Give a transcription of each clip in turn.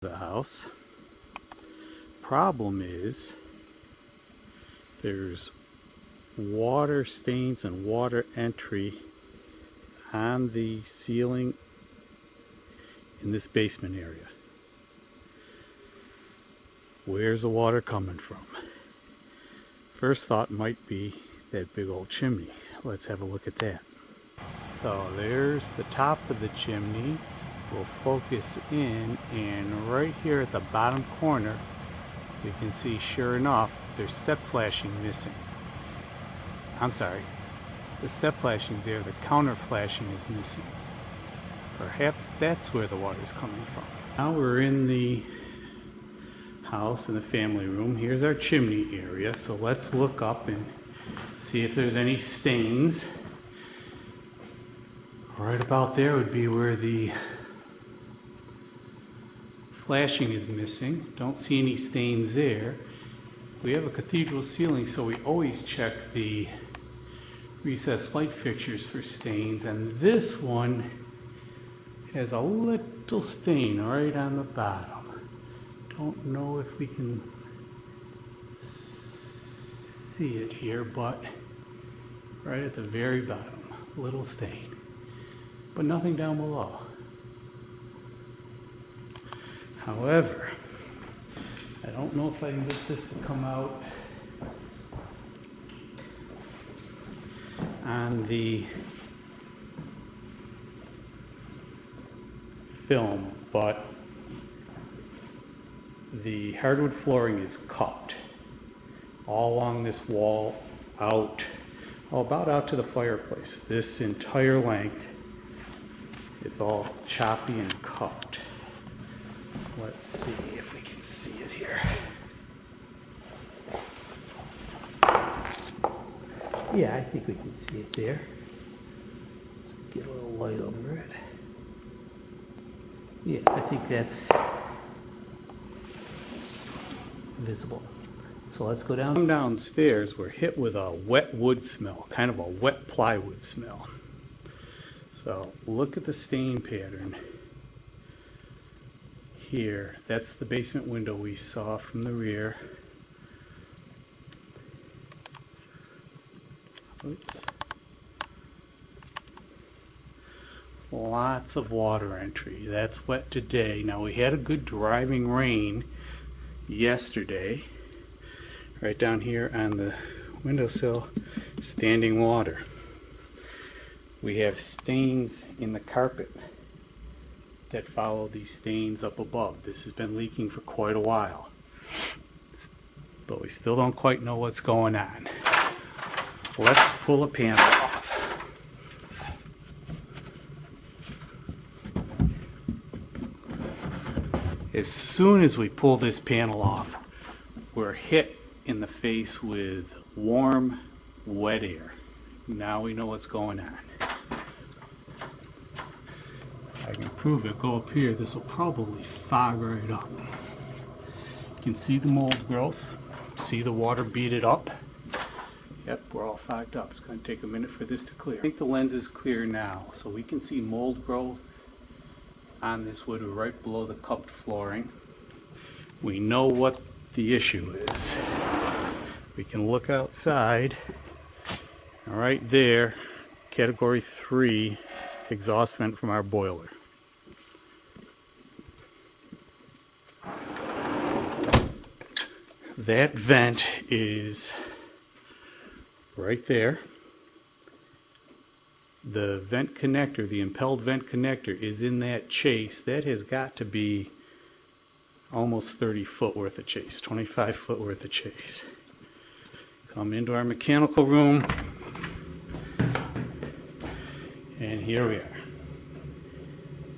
The house. Problem is there's water stains and water entry on the ceiling in this basement area. Where's the water coming from? First thought might be that big old chimney. Let's have a look at that. So there's the top of the chimney. We'll focus in, and right here at the bottom corner you can see, sure enough, there's step flashing missing. I'm sorry, the step flashing's there, the counter flashing is missing. Perhaps that's where the water's coming from. Now we're in the house, in the family room. Here's our chimney area, so let's look up and see if there's any stains. Right about there would be where the flashing is missing. Don't see any stains there. We have a cathedral ceiling, so we always check the recessed light fixtures for stains, and this one has a little stain right on the bottom. Don't know if we can see it here, but right at the very bottom, little stain, but nothing down below. However, I don't know if I can get this to come out on the film, but the hardwood flooring is cut all along this wall out, about out to the fireplace. This entire length, it's all choppy and cut. Let's see if we can see it here. Yeah, I think we can see it there. Let's get a little light over it. Yeah, I think that's visible. So let's go down. Downstairs, we're hit with a wet wood smell, kind of a wet plywood smell. So look at the stain pattern here. That's the basement window we saw from the rear. Oops. Lots of water entry. That's wet today. Now we had a good driving rain yesterday. Right down here on the windowsill, standing water. We have stains in the carpet that follow these stains up above. This has been leaking for quite a while, but we still don't quite know what's going on. Let's pull a panel off. As soon as we pull this panel off, we're hit in the face with warm, wet air. Now we know what's going on. I can prove it. Go up here. This will probably fog right up. You can see the mold growth. See the water beat it up. Yep, we're all fogged up. It's going to take a minute for this to clear. I think the lens is clear now, so we can see mold growth on this wood right below the cupped flooring. We know what the issue is. We can look outside. Right there, category 3 exhaust vent from our boiler. That vent is right there. The vent connector, the impelled vent connector, is in that chase. That has got to be almost 30 foot worth of chase, 25 foot worth of chase. Come into our mechanical room, and here we are.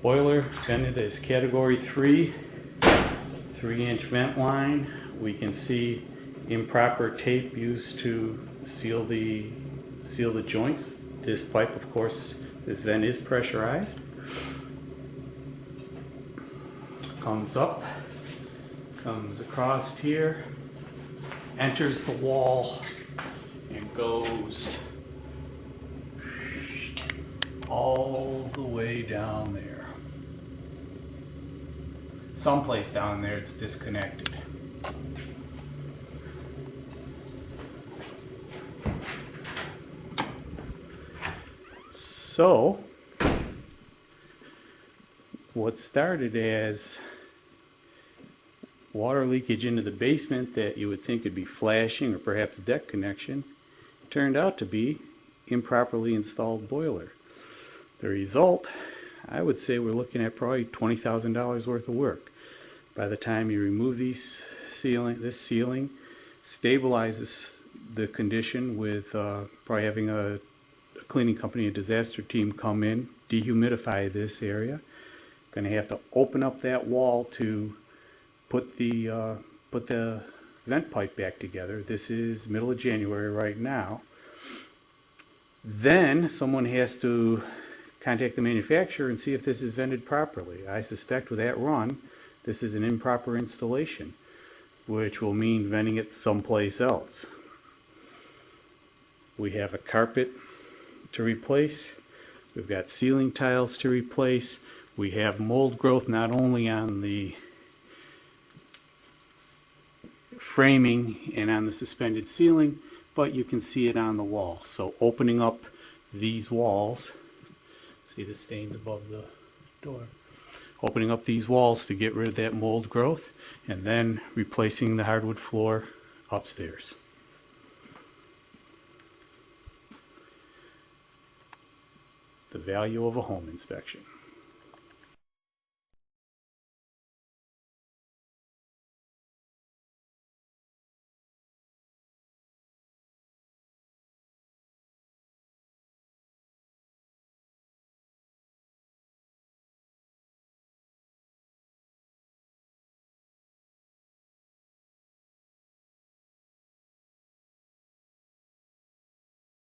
Boiler vented as category 3, 3-inch vent line. We can see improper tape used to seal the joints. This pipe, of course, this vent is pressurized. Comes up, comes across here, enters the wall, and goes all the way down there. someplace down there it's disconnected. So what started as water leakage into the basement that you would think would be flashing or perhaps deck connection turned out to be improperly installed boiler. The result, I would say we're looking at probably $20,000 worth of work. By the time you remove this ceiling, stabilizes the condition with probably having a cleaning company, a disaster team come in, dehumidify this area. Going to have to open up that wall to put the vent pipe back together. This is middle of January right now. Then someone has to contact the manufacturer and see if this is vented properly. I suspect with that run, this is an improper installation, which will mean venting it someplace else. We have a carpet to replace. We've got ceiling tiles to replace. We have mold growth not only on the framing and on the suspended ceiling, but you can see it on the wall. So opening up these walls, see the stains above the door, opening up these walls to get rid of that mold growth, and then replacing the hardwood floor upstairs. The value of a home inspection.